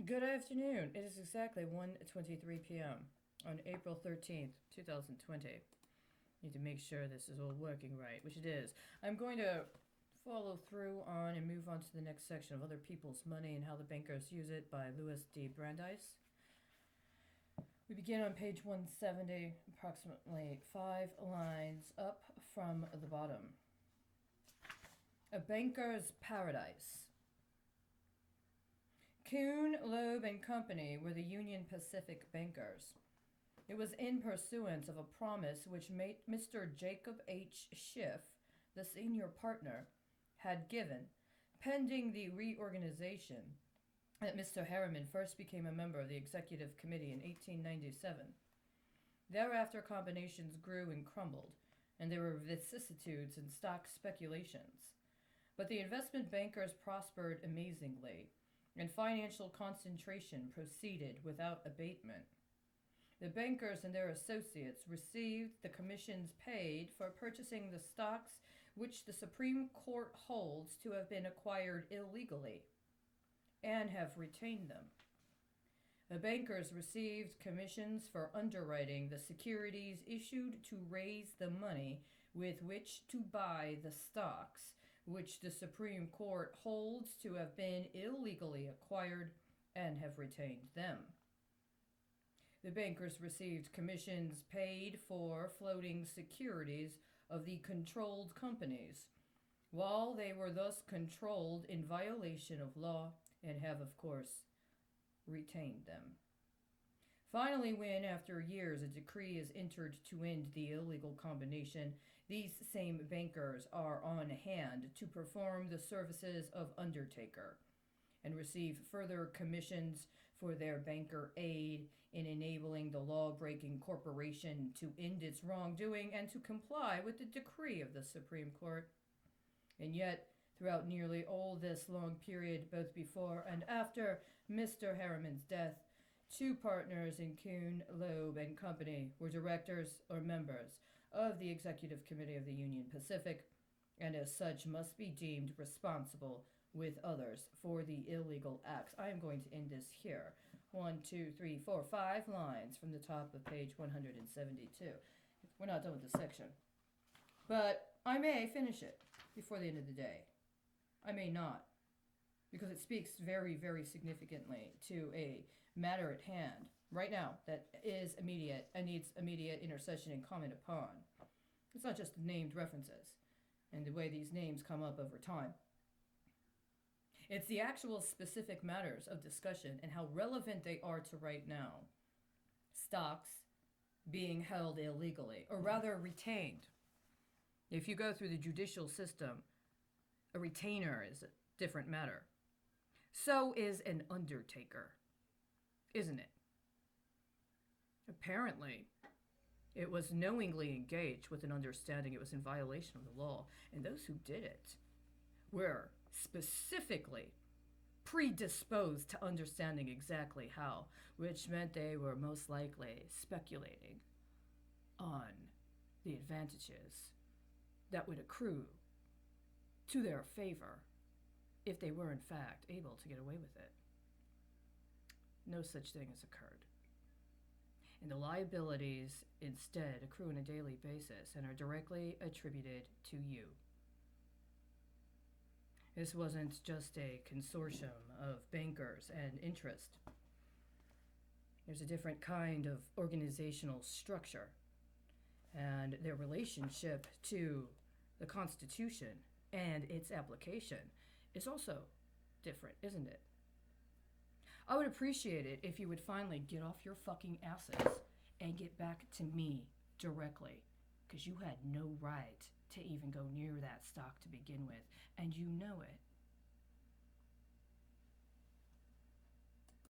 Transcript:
Good afternoon. It is exactly 1:23 p.m. on April 13th, 2020. Need to make sure this is all working right, which it is. I'm going to follow through on and move on to the next section of Other People's Money and How the Bankers Use It by Louis D. Brandeis. We begin on page 170, approximately 5 lines up from the bottom. A Banker's Paradise. Kuhn, Loeb, and Company were the Union Pacific bankers. It was in pursuance of a promise which Mr. Jacob H. Schiff, the senior partner, had given, pending the reorganization, that Mr. Harriman first became a member of the executive committee in 1897. Thereafter combinations grew and crumbled, and there were vicissitudes and stock speculations. But the investment bankers prospered amazingly, and financial concentration proceeded without abatement. The bankers and their associates received the commissions paid for purchasing the stocks which the Supreme Court holds to have been acquired illegally, and have retained them. The bankers received commissions for underwriting the securities issued to raise the money with which to buy the stocks, which the Supreme Court holds to have been illegally acquired, and have retained them. The bankers received commissions paid for floating securities of the controlled companies, while they were thus controlled in violation of law, and have, of course, retained them. Finally, when, after years, a decree is entered to end the illegal combination, these same bankers are on hand to perform the services of undertaker, and receive further commissions for their banker aid in enabling the law-breaking corporation to end its wrongdoing and to comply with the decree of the Supreme Court. And yet, throughout nearly all this long period, both before and after Mr. Harriman's death, 2 partners in Kuhn, Loeb, and Company were directors or members of the Executive Committee of the Union Pacific, and as such must be deemed responsible with others for the illegal acts. I am going to end this here. 1, 2, 3, 4, 5 lines from the top of page 172. We're not done with this section. But I may finish it before the end of the day. I may not, because it speaks very, very significantly to a matter at hand right now that is immediate and needs immediate intercession and comment upon. It's not just named references and the way these names come up over time. It's the actual specific matters of discussion and how relevant they are to right now. Stocks being held illegally, or rather retained. If you go through the judicial system, a retainer is a different matter. So is an undertaker, isn't it? Apparently, it was knowingly engaged with an understanding it was in violation of the law, and those who did it were specifically predisposed to understanding exactly how, which meant they were most likely speculating on the advantages that would accrue to their favor if they were in fact able to get away with it. No such thing has occurred. And the liabilities instead accrue on a daily basis and are directly attributed to you. This wasn't just a consortium of bankers and interest. There's a different kind of organizational structure, and their relationship to the Constitution and its application is also different, isn't it? I would appreciate it if you would finally get off your fucking asses and get back to me directly, because you had no right to even go near that stock to begin with, and you know it.